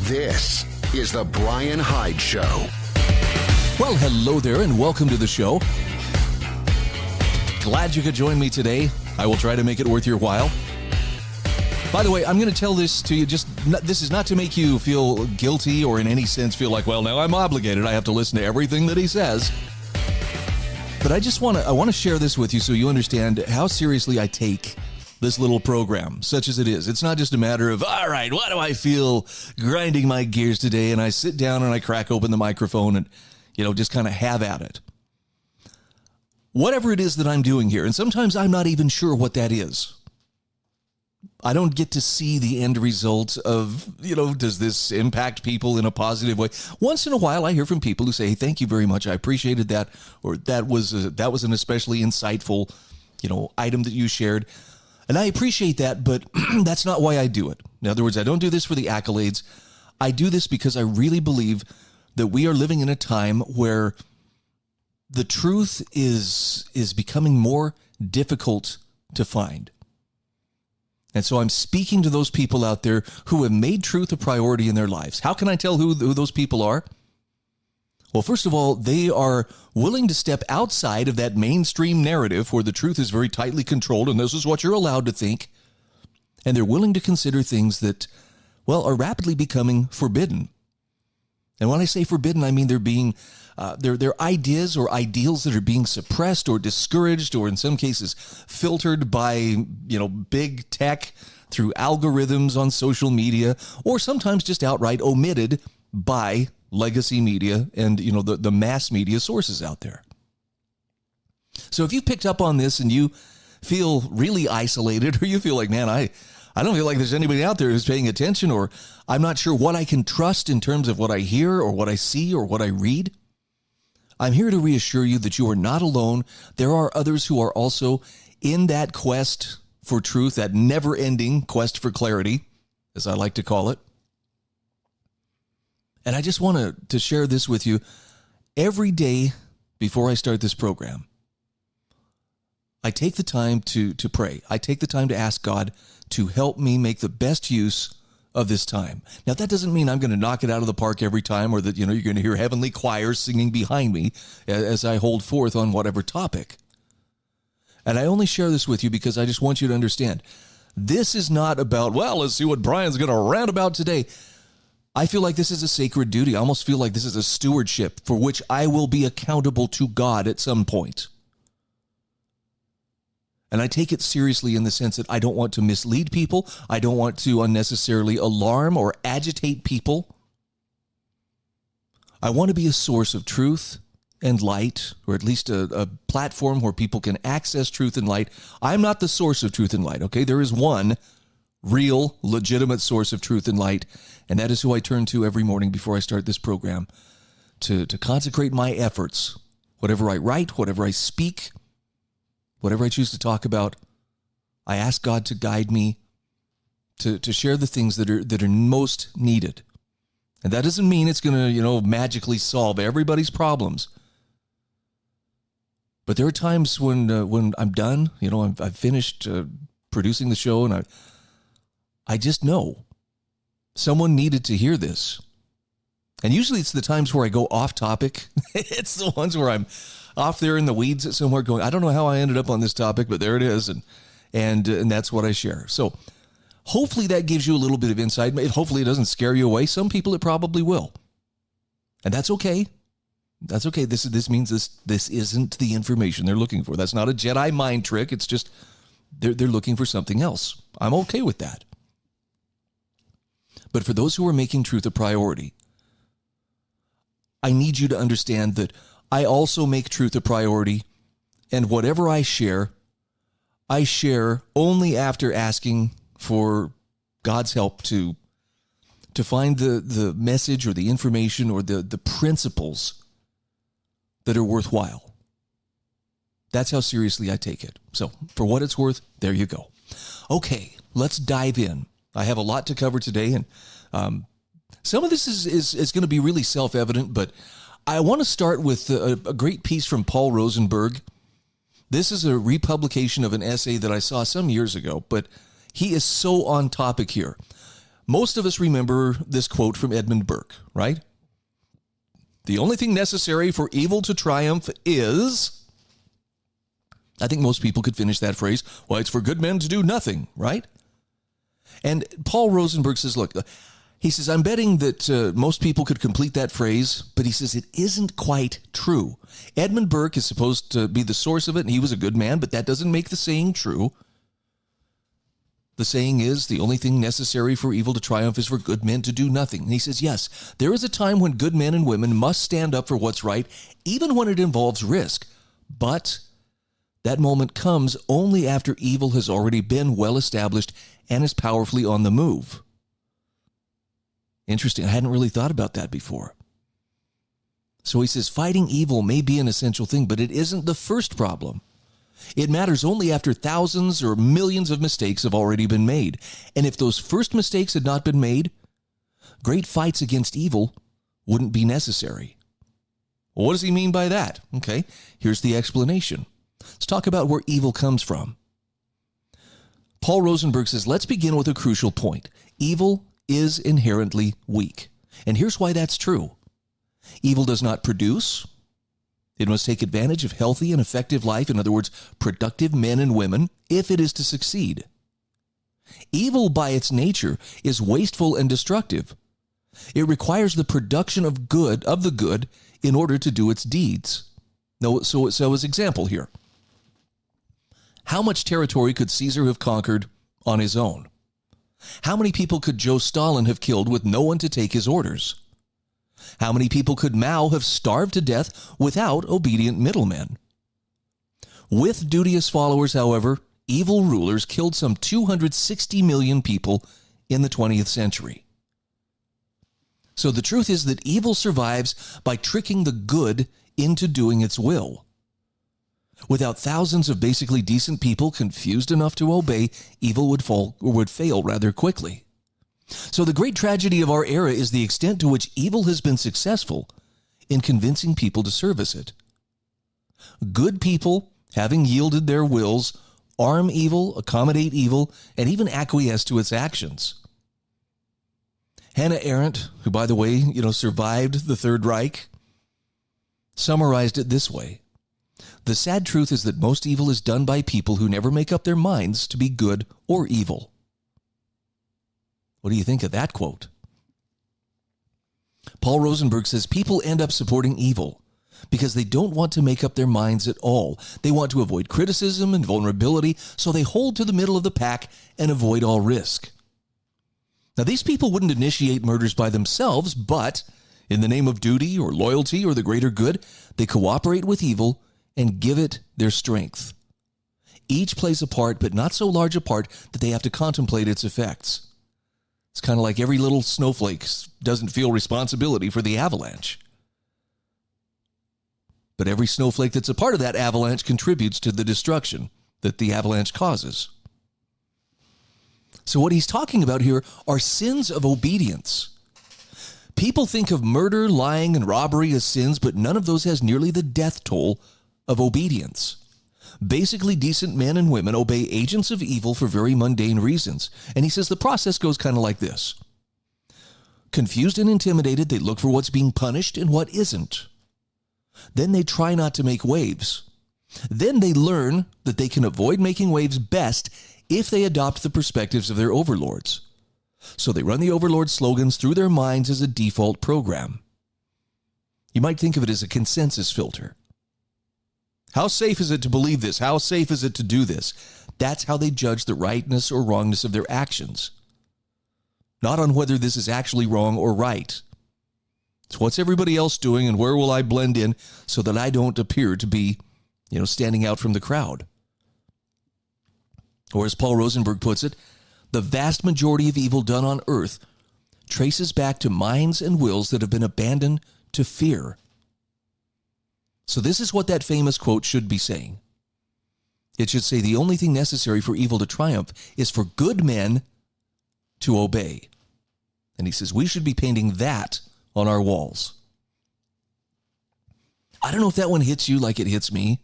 This is the Bryan Hyde Show. Well, hello there and welcome to the show. Glad you could join me today. I will try to make it worth your while. By the way, I'm going to tell this to you, this is not to make you feel guilty or in any sense feel like, well, now I'm obligated. I have to listen to everything that he says. But I want to share this with you so you understand how seriously I take this little program, such as it is. It's not just a matter of, all right, what do I feel grinding my gears today? And I sit down and I crack open the microphone and, just kind of have at it. Whatever it is that I'm doing here, and sometimes I'm not even sure what that is. I don't get to see the end result of, does this impact people in a positive way? Once in a while, I hear from people who say, hey, thank you very much. I appreciated that. Or that was an especially insightful, item that you shared. And I appreciate that, but that's not why I do it. In other words, I don't do this for the accolades. I do this because I really believe that we are living in a time where the truth is becoming more difficult to find. And so I'm speaking to those people out there who have made truth a priority in their lives. How can I tell who those people are? Well, first of all, they are willing to step outside of that mainstream narrative where the truth is very tightly controlled, and this is what you're allowed to think. And they're willing to consider things that, are rapidly becoming forbidden. And when I say forbidden, I mean they're being, they're ideas or ideals that are being suppressed or discouraged or in some cases filtered by, big tech through algorithms on social media, or sometimes just outright omitted by legacy media and, the mass media sources out there. So if you picked up on this and you feel really isolated, or you feel like, man, I don't feel like there's anybody out there who's paying attention, or I'm not sure what I can trust in terms of what I hear or what I see or what I read, I'm here to reassure you that you are not alone. There are others who are also in that quest for truth, that never-ending quest for clarity, as I like to call it. And I just want to share this with you. Every day before I start this program, I take the time to pray. I take the time to ask God to help me make the best use of this time. Now, that doesn't mean I'm going to knock it out of the park every time, or that, you're going to hear heavenly choirs singing behind me as I hold forth on whatever topic. And I only share this with you because I just want you to understand, this is not about, let's see what Bryan's going to rant about today. I feel like this is a sacred duty. I almost feel like this is a stewardship for which I will be accountable to God at some point. And I take it seriously in the sense that I don't want to mislead people. I don't want to unnecessarily alarm or agitate people. I want to be a source of truth and light, or at least a platform where people can access truth and light. I'm not the source of truth and light, okay? There is one real, legitimate source of truth and light, and that is who I turn to every morning before I start this program to consecrate my efforts. Whatever I write, whatever I speak, whatever I choose to talk about, I ask God to guide me to share the things that are most needed. And that doesn't mean it's going to, magically solve everybody's problems. But there are times when I'm done, I've finished producing the show, and I just know someone needed to hear this. And usually it's the times where I go off topic. It's the ones where I'm off there in the weeds somewhere going, I don't know how I ended up on this topic, but there it is. And that's what I share. So hopefully that gives you a little bit of insight. Hopefully it doesn't scare you away. Some people it probably will. And that's okay. That's okay. This means this isn't the information they're looking for. That's not a Jedi mind trick. It's just they're looking for something else. I'm okay with that. But for those who are making truth a priority, I need you to understand that I also make truth a priority, and whatever I share only after asking for God's help to find the message or the information or the principles that are worthwhile. That's how seriously I take it. So for what it's worth, there you go. Okay, let's dive in. I have a lot to cover today, and some of this is going to be really self-evident, but I want to start with a great piece from Paul Rosenberg. This is a republication of an essay that I saw some years ago, but he is so on topic here. Most of us remember this quote from Edmund Burke, right? The only thing necessary for evil to triumph is... I think most people could finish that phrase. Well, it's for good men to do nothing, right? And Paul Rosenberg says, look, he says, I'm betting that most people could complete that phrase, but he says it isn't quite true. Edmund Burke is supposed to be the source of it, and he was a good man, but that doesn't make the saying true. The saying is, the only thing necessary for evil to triumph is for good men to do nothing. And he says, yes, there is a time when good men and women must stand up for what's right, even when it involves risk. But that moment comes only after evil has already been well established and is powerfully on the move. Interesting. I hadn't really thought about that before. So he says, fighting evil may be an essential thing, but it isn't the first problem. It matters only after thousands or millions of mistakes have already been made. And if those first mistakes had not been made, great fights against evil wouldn't be necessary. Well, what does he mean by that? Okay, here's the explanation. Let's talk about where evil comes from. Paul Rosenberg says, let's begin with a crucial point. Evil is inherently weak. And here's why that's true. Evil does not produce. It must take advantage of healthy and effective life, in other words, productive men and women, if it is to succeed. Evil by its nature is wasteful and destructive. It requires the production of the good in order to do its deeds. So as example here, how much territory could Caesar have conquered on his own? How many people could Joe Stalin have killed with no one to take his orders? How many people could Mao have starved to death without obedient middlemen? With duteous followers, however, evil rulers killed some 260 million people in the 20th century. So the truth is that evil survives by tricking the good into doing its will. Without thousands of basically decent people confused enough to obey, evil would fail rather quickly. So the great tragedy of our era is the extent to which evil has been successful in convincing people to service it. Good people, having yielded their wills, arm evil, accommodate evil, and even acquiesce to its actions. Hannah Arendt, who, by the way, survived the Third Reich, summarized it this way. The sad truth is that most evil is done by people who never make up their minds to be good or evil. What do you think of that quote? Paul Rosenberg says people end up supporting evil because they don't want to make up their minds at all. They want to avoid criticism and vulnerability, so they hold to the middle of the pack and avoid all risk. Now, these people wouldn't initiate murders by themselves, but in the name of duty or loyalty or the greater good, they cooperate with evil and give it their strength. Each plays a part, but not so large a part that they have to contemplate its effects. It's kind of like every little snowflake doesn't feel responsibility for the avalanche. But every snowflake that's a part of that avalanche contributes to the destruction that the avalanche causes. So what he's talking about here are sins of obedience. People think of murder, lying, and robbery as sins, but none of those has nearly the death toll of obedience. Basically, decent men and women obey agents of evil for very mundane reasons. And he says the process goes kind of like this. Confused and intimidated, they look for what's being punished and what isn't. Then they try not to make waves. Then they learn that they can avoid making waves best if they adopt the perspectives of their overlords. So they run the overlord slogans through their minds as a default program. You might think of it as a consensus filter. How safe is it to believe this? How safe is it to do this? That's how they judge the rightness or wrongness of their actions. Not on whether this is actually wrong or right. It's what's everybody else doing and where will I blend in so that I don't appear to be, standing out from the crowd. Or as Paul Rosenberg puts it, the vast majority of evil done on earth traces back to minds and wills that have been abandoned to fear. So this is what that famous quote should be saying. It should say the only thing necessary for evil to triumph is for good men to obey. And he says we should be painting that on our walls. I don't know if that one hits you like it hits me.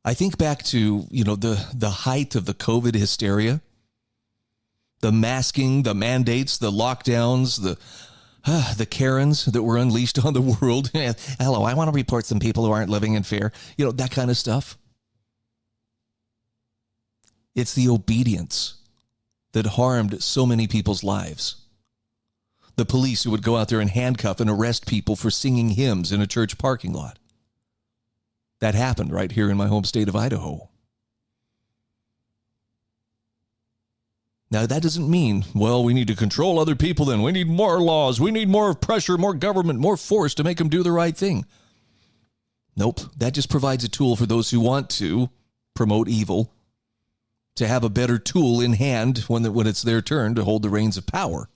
I think back to, the height of the COVID hysteria. The masking, the mandates, the lockdowns, the Karens that were unleashed on the world. Hello, I want to report some people who aren't living in fear. That kind of stuff. It's the obedience that harmed so many people's lives. The police who would go out there and handcuff and arrest people for singing hymns in a church parking lot. That happened right here in my home state of Idaho. Now, that doesn't mean, well, we need to control other people then. We need more laws. We need more pressure, more government, more force to make them do the right thing. Nope. That just provides a tool for those who want to promote evil to have a better tool in hand when it's their turn to hold the reins of power.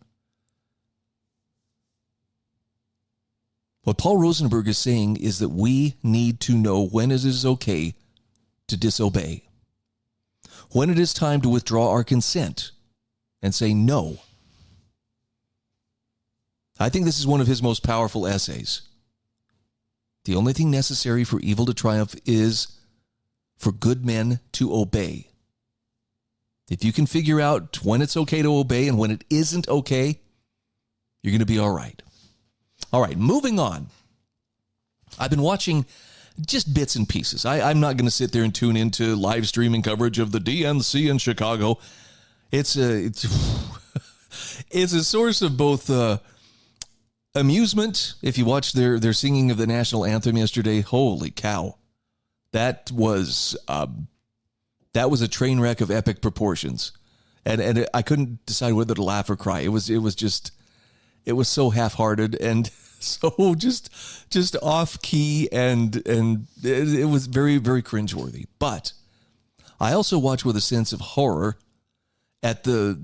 What Paul Rosenberg is saying is that we need to know when it is okay to disobey, when it is time to withdraw our consent and say no. I think this is one of his most powerful essays. The only thing necessary for evil to triumph is for good men to obey. If you can figure out when it's okay to obey and when it isn't okay, you're going to be all right. All right, moving on. I've been watching just bits and pieces. I'm not going to sit there and tune into live streaming coverage of the DNC in Chicago. It's a source of both amusement. If you watched their singing of the national anthem yesterday, holy cow, that was a train wreck of epic proportions, and I couldn't decide whether to laugh or cry. It was so half-hearted and so just off key, and it was very, very cringeworthy. But I also watch with a sense of horror at the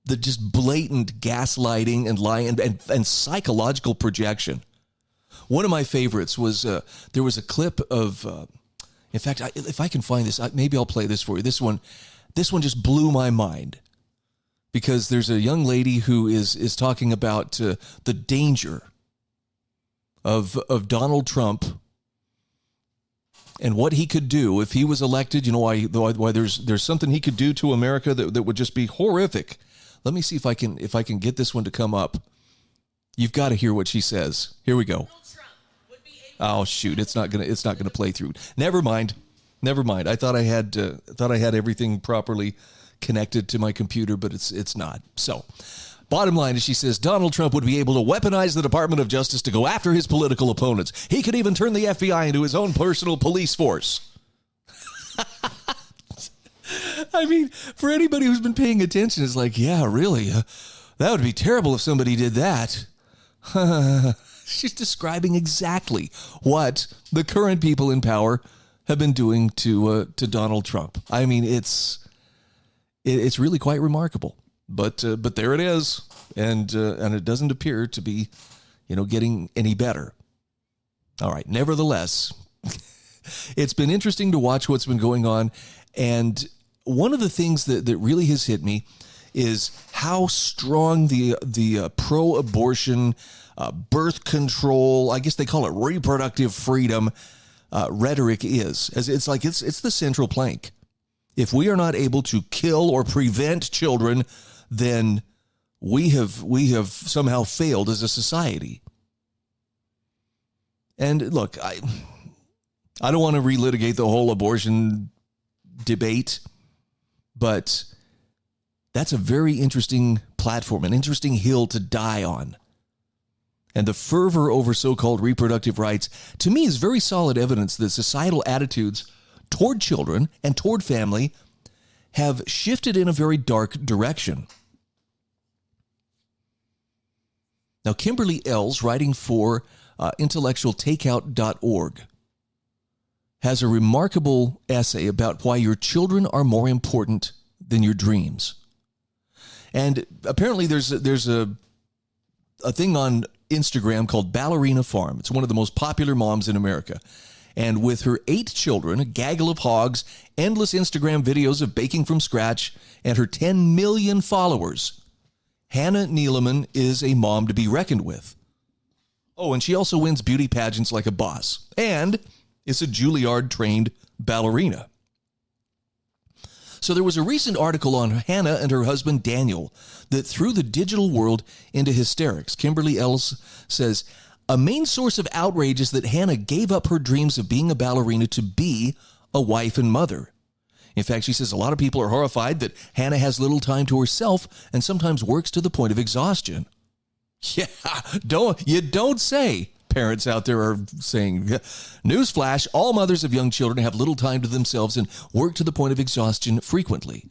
just blatant gaslighting and lying and psychological projection. One of my favorites was there was a clip of. In fact, if I can find this, maybe I'll play this for you. This one just blew my mind, because there's a young lady who is talking about the danger of Donald Trump and what he could do if he was elected. Why there's something he could do to America that would just be horrific. Let me see if I can get this one to come up. You've got to hear what she says. Here we go. Oh shoot! It's not gonna play through. Never mind. I thought I had everything properly connected to my computer, but it's not. So, bottom line is, she says Donald Trump would be able to weaponize the Department of Justice to go after his political opponents. He could even turn the FBI into his own personal police force. I mean, for anybody who's been paying attention, it's like, yeah, really, that would be terrible if somebody did that. She's describing exactly what the current people in power have been doing to Donald Trump. I mean, it's really quite remarkable. But there it is, and it doesn't appear to be, getting any better. All right. Nevertheless, it's been interesting to watch what's been going on, and one of the things that really has hit me is how strong the pro-abortion, birth control, I guess they call it reproductive freedom, rhetoric is. As it's like it's the central plank. If we are not able to kill or prevent children, then we have somehow failed as a society. And look, I don't want to relitigate the whole abortion debate, but that's a very interesting platform, an interesting hill to die on. And the fervor over so-called reproductive rights, to me, is very solid evidence that societal attitudes toward children and toward family have shifted in a very dark direction. Now, Kimberly Ells, writing for intellectualtakeout.org, has a remarkable essay about why your children are more important than your dreams. And apparently there's a thing on Instagram called Ballerina Farm. It's one of the most popular moms in America. And with her 8 children, a gaggle of hogs, endless Instagram videos of baking from scratch, and her 10 million followers, Hannah Neeleman is a mom to be reckoned with. Oh, and she also wins beauty pageants like a boss, and is a Juilliard-trained ballerina. So there was a recent article on Hannah and her husband Daniel that threw the digital world into hysterics. Kimberly Ells says, a main source of outrage is that Hannah gave up her dreams of being a ballerina to be a wife and mother. In fact, she says a lot of people are horrified that Hannah has little time to herself and sometimes works to the point of exhaustion. Yeah, don't say. Parents out there are saying, newsflash, all mothers of young children have little time to themselves and work to the point of exhaustion frequently.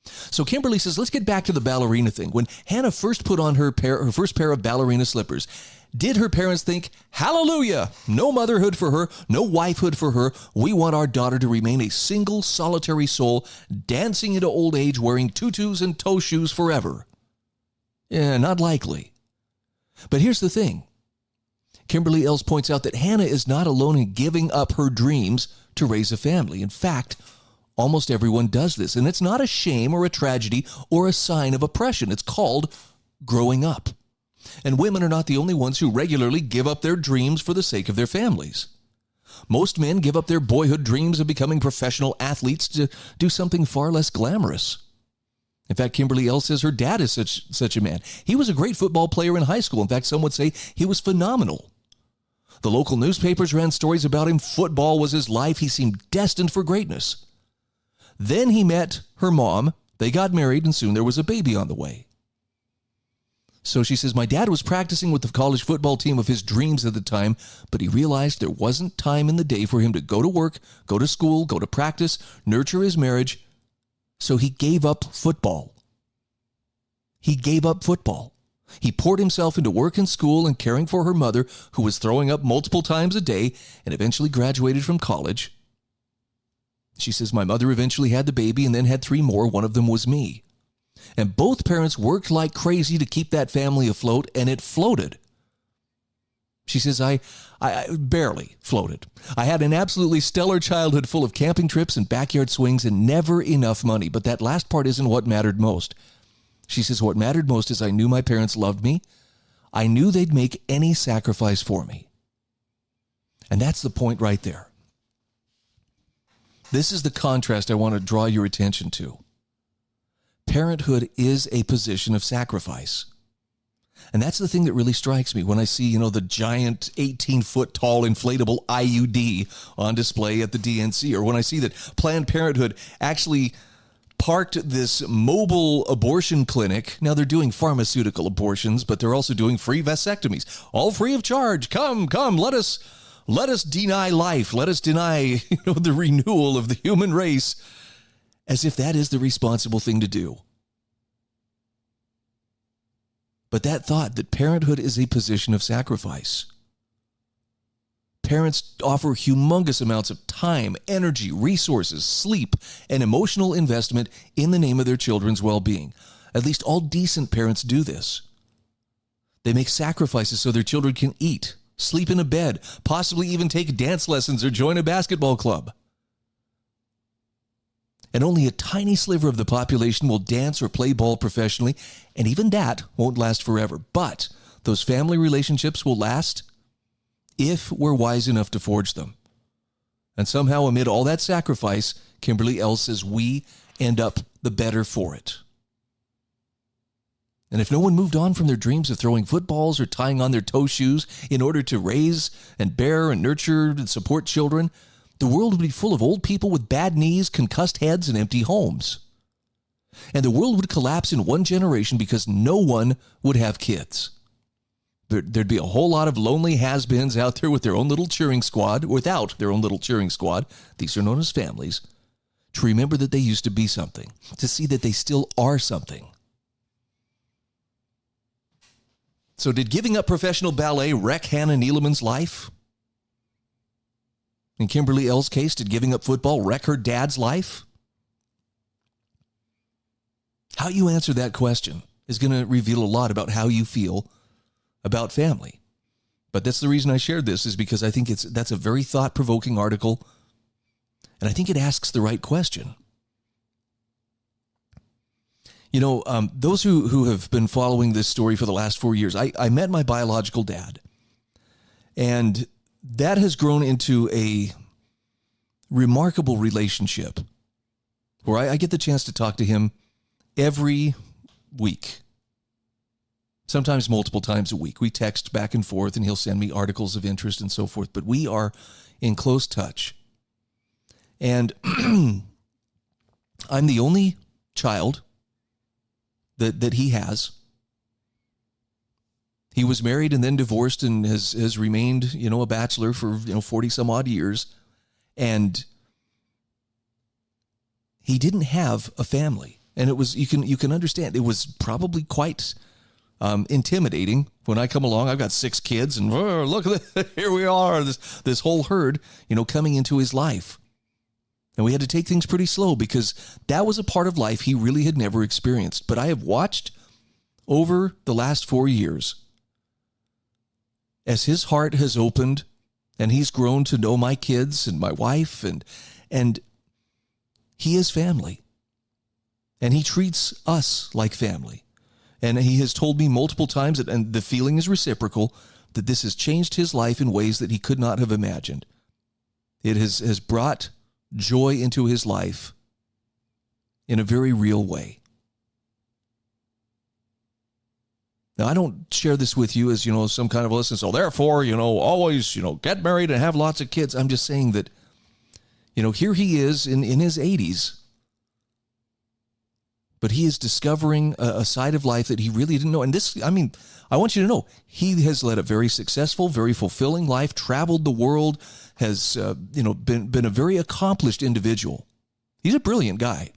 So Kimberly says, let's get back to the ballerina thing. When Hannah first put on her first pair of ballerina slippers, did her parents think, hallelujah, no motherhood for her, no wifehood for her. We want our daughter to remain a single, solitary soul, dancing into old age, wearing tutus and toe shoes forever? Yeah, not likely. But here's the thing. Kimberly Ells points out that Hannah is not alone in giving up her dreams to raise a family. In fact, almost everyone does this, and it's not a shame or a tragedy or a sign of oppression. It's called growing up. And women are not the only ones who regularly give up their dreams for the sake of their families. Most men give up their boyhood dreams of becoming professional athletes to do something far less glamorous. In fact, Kimberly Ells says her dad is such a man. He was a great football player in high school. In fact, some would say he was phenomenal. The local newspapers ran stories about him. Football was his life. He seemed destined for greatness. Then he met her mom. They got married, and soon there was a baby on the way. So she says, my dad was practicing with the college football team of his dreams at the time, but he realized there wasn't time in the day for him to go to work, go to school, go to practice, nurture his marriage. So he gave up football. He gave up football. He poured himself into work and school and caring for her mother, who was throwing up multiple times a day and eventually graduated from college. She says, my mother eventually had the baby and then had 3 more. One of them was me. And both parents worked like crazy to keep that family afloat, and it floated. She says, I barely floated. I had an absolutely stellar childhood full of camping trips and backyard swings and never enough money. But that last part isn't what mattered most. She says, what mattered most is I knew my parents loved me. I knew they'd make any sacrifice for me. And that's the point right there. This is the contrast I want to draw your attention to. Parenthood is a position of sacrifice. And that's the thing that really strikes me when I see, the giant 18-foot tall inflatable IUD on display at the DNC, or when I see that Planned Parenthood actually parked this mobile abortion clinic. Now they're doing pharmaceutical abortions, but they're also doing free vasectomies, all free of charge. Come, let us deny life. Let us deny, the renewal of the human race, as if that is the responsible thing to do. But that thought that parenthood is a position of sacrifice. Parents offer humongous amounts of time, energy, resources, sleep, and emotional investment in the name of their children's well-being. At least all decent parents do this. They make sacrifices so their children can eat, sleep in a bed, possibly even take dance lessons or join a basketball club. And only a tiny sliver of the population will dance or play ball professionally, and even that won't last forever. But those family relationships will last if we're wise enough to forge them. And somehow, amid all that sacrifice, Kimberly Ells says we end up the better for it. And if no one moved on from their dreams of throwing footballs or tying on their toe shoes in order to raise and bear and nurture and support children, the world would be full of old people with bad knees, concussed heads, and empty homes. And the world would collapse in one generation because no one would have kids. There'd be a whole lot of lonely has-beens out there with their own little cheering squad, without their own little cheering squad. These are known as families. To remember that they used to be something, to see that they still are something. So did giving up professional ballet wreck Hannah Neeleman's life? In Kimberly Ells' case, did giving up football wreck her dad's life? How you answer that question is going to reveal a lot about how you feel about family. But that's the reason I shared this, is because I think that's a very thought-provoking article, and I think it asks the right question. Those who have been following this story for the last 4 years, I met my biological dad, and that has grown into a remarkable relationship where I get the chance to talk to him every week, sometimes multiple times a week. We text back and forth, and he'll send me articles of interest and so forth, but we are in close touch. And I'm the only child that he has. He was married and then divorced and has remained, a bachelor for, 40 some odd years. And he didn't have a family. And it was, you can understand, it was probably quite intimidating when I come along. I've got 6 kids and look at this, here we are, this whole herd, coming into his life. And we had to take things pretty slow because that was a part of life he really had never experienced. But I have watched over the last 4 years as his heart has opened and he's grown to know my kids and my wife, and he is family. And he treats us like family. And he has told me multiple times, and the feeling is reciprocal, that this has changed his life in ways that he could not have imagined. It has brought joy into his life in a very real way. Now, I don't share this with you as, some kind of lesson. So therefore, always, get married and have lots of kids. I'm just saying that, here he is in his 80s, but he is discovering a side of life that he really didn't know. And I want you to know, he has led a very successful, very fulfilling life, traveled the world, has, been a very accomplished individual. He's a brilliant guy.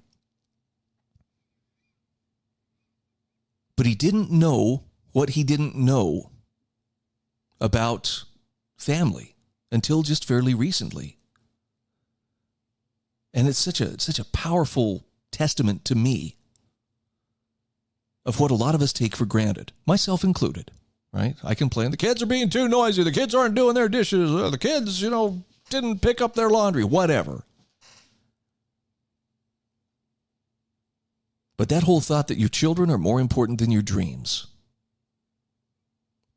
But he didn't know what he didn't know about family until just fairly recently. And it's such a powerful testament to me of what a lot of us take for granted, myself included, right? I complain, the kids are being too noisy, the kids aren't doing their dishes, the kids, didn't pick up their laundry, whatever. But that whole thought that your children are more important than your dreams.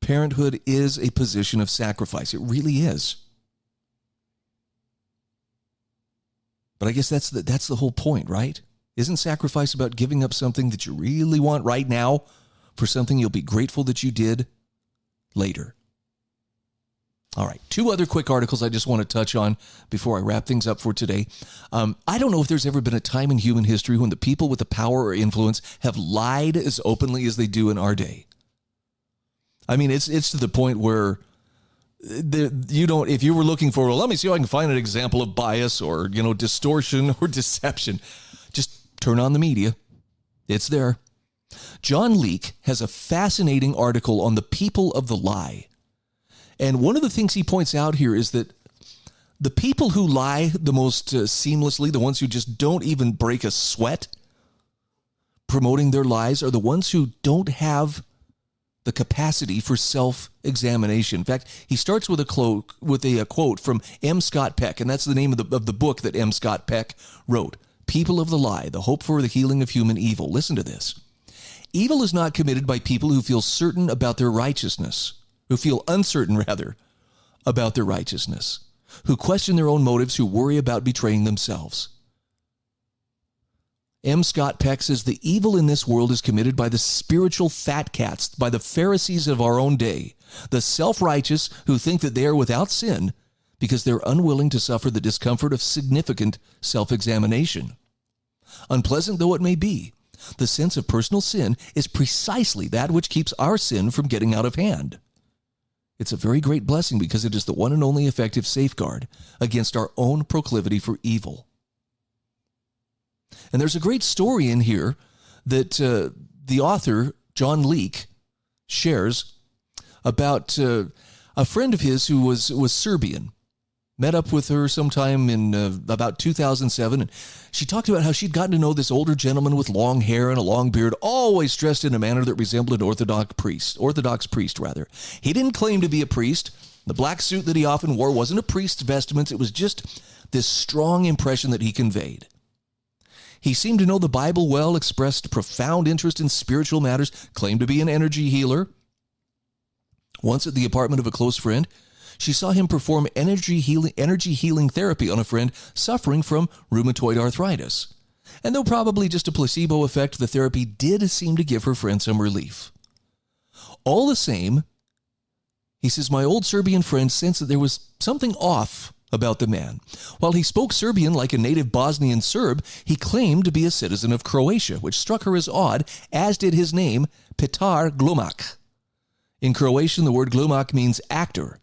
Parenthood is a position of sacrifice. It really is. But I guess that's the whole point, right? Isn't sacrifice about giving up something that you really want right now for something you'll be grateful that you did later? All right, 2 other quick articles I just want to touch on before I wrap things up for today. I don't know if there's ever been a time in human history when the people with the power or influence have lied as openly as they do in our day. I mean, it's to the point where if you were looking for, well, let me see if I can find an example of bias or, distortion or deception, just turn on the media. It's there. John Leake has a fascinating article on the people of the lie. And one of the things he points out here is that the people who lie the most seamlessly, the ones who just don't even break a sweat promoting their lies, are the ones who don't have the capacity for self-examination. In fact, he starts with a quote from M. Scott Peck, and that's the name of the book that M. Scott Peck wrote, People of the Lie, The Hope for the Healing of Human Evil. Listen to this. Evil is not committed by people who feel certain about their righteousness, who feel uncertain, rather, about their righteousness, who question their own motives, who worry about betraying themselves. M. Scott Peck says the evil in this world is committed by the spiritual fat cats, by the Pharisees of our own day, the self-righteous who think that they are without sin because they're unwilling to suffer the discomfort of significant self-examination. Unpleasant though it may be, the sense of personal sin is precisely that which keeps our sin from getting out of hand. It's a very great blessing because it is the one and only effective safeguard against our own proclivity for evil. And there's a great story in here that the author, John Leake, shares about a friend of his who was Serbian. Met up with her sometime in about 2007, and she talked about how she'd gotten to know this older gentleman with long hair and a long beard, always dressed in a manner that resembled an Orthodox priest. He didn't claim to be a priest. The black suit that he often wore wasn't a priest's vestments. It was just this strong impression that he conveyed. He seemed to know the Bible well, expressed profound interest in spiritual matters, claimed to be an energy healer. Once at the apartment of a close friend, she saw him perform energy healing therapy on a friend suffering from rheumatoid arthritis. And though probably just a placebo effect, the therapy did seem to give her friend some relief. All the same, he says, my old Serbian friend sensed that there was something off about the man. While he spoke Serbian like a native Bosnian Serb, he claimed to be a citizen of Croatia, which struck her as odd, as did his name, Petar Glumak. In Croatian, the word glumak means actor.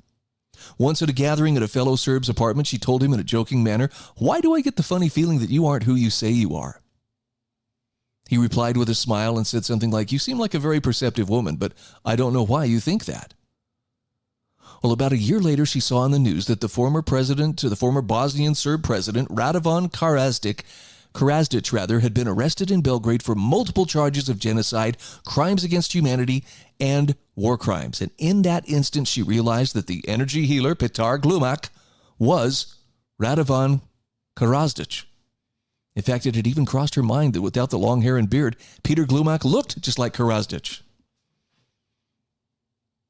Once at a gathering at a fellow Serb's apartment, she told him in a joking manner, "Why do I get the funny feeling that you aren't who you say you are?" He replied with a smile and said something like, "You seem like a very perceptive woman, but I don't know why you think that." Well, about a year later, she saw on the news that the former Bosnian Serb president, Radovan Karadzic, had been arrested in Belgrade for multiple charges of genocide, crimes against humanity, and war crimes. And in that instant, she realized that the energy healer, Petar Glumak, was Radovan Karadzic. In fact, it had even crossed her mind that without the long hair and beard, Peter Glumak looked just like Karadzic.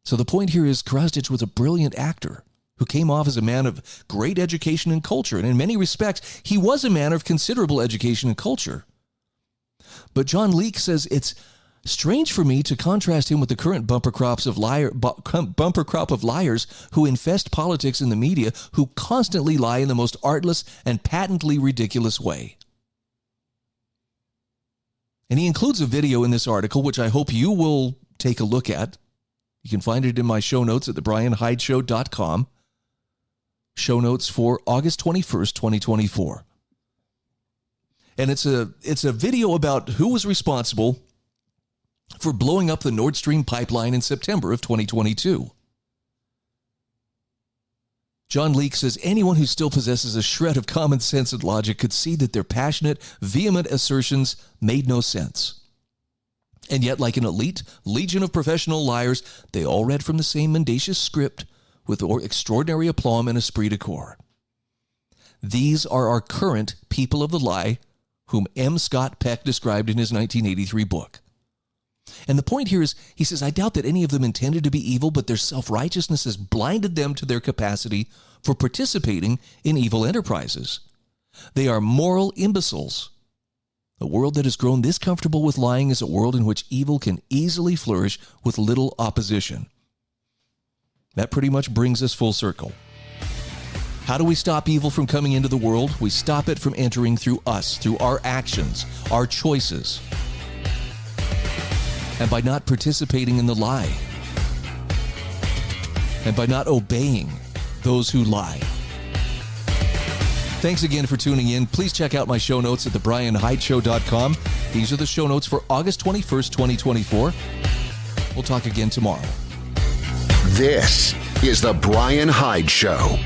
So the point here is Karadzic was a brilliant actor who came off as a man of great education and culture. And in many respects, he was a man of considerable education and culture. But John Leake says it's strange for me to contrast him with the current bumper crop of liars who infest politics and the media, who constantly lie in the most artless and patently ridiculous way. And he includes a video in this article, which I hope you will take a look at. You can find it in my show notes at thebryanhydeshow.com. Show notes for August 21st, 2024. And it's a video about who was responsible for blowing up the Nord Stream pipeline in September of 2022. John Leake says anyone who still possesses a shred of common sense and logic could see that their passionate, vehement assertions made no sense. And yet, like an elite legion of professional liars, they all read from the same mendacious script with extraordinary aplomb and esprit de corps. These are our current people of the lie, whom M. Scott Peck described in his 1983 book. And the point here is, he says, I doubt that any of them intended to be evil, but their self-righteousness has blinded them to their capacity for participating in evil enterprises. They are moral imbeciles. A world that has grown this comfortable with lying is a world in which evil can easily flourish with little opposition. That pretty much brings us full circle. How do we stop evil from coming into the world? We stop it from entering through us, through our actions, our choices, and by not participating in the lie, and by not obeying those who lie. Thanks again for tuning in. Please check out my show notes at thebryanhydeshow.com. These are the show notes for August 21st, 2024. We'll talk again tomorrow. This is The Bryan Hyde Show.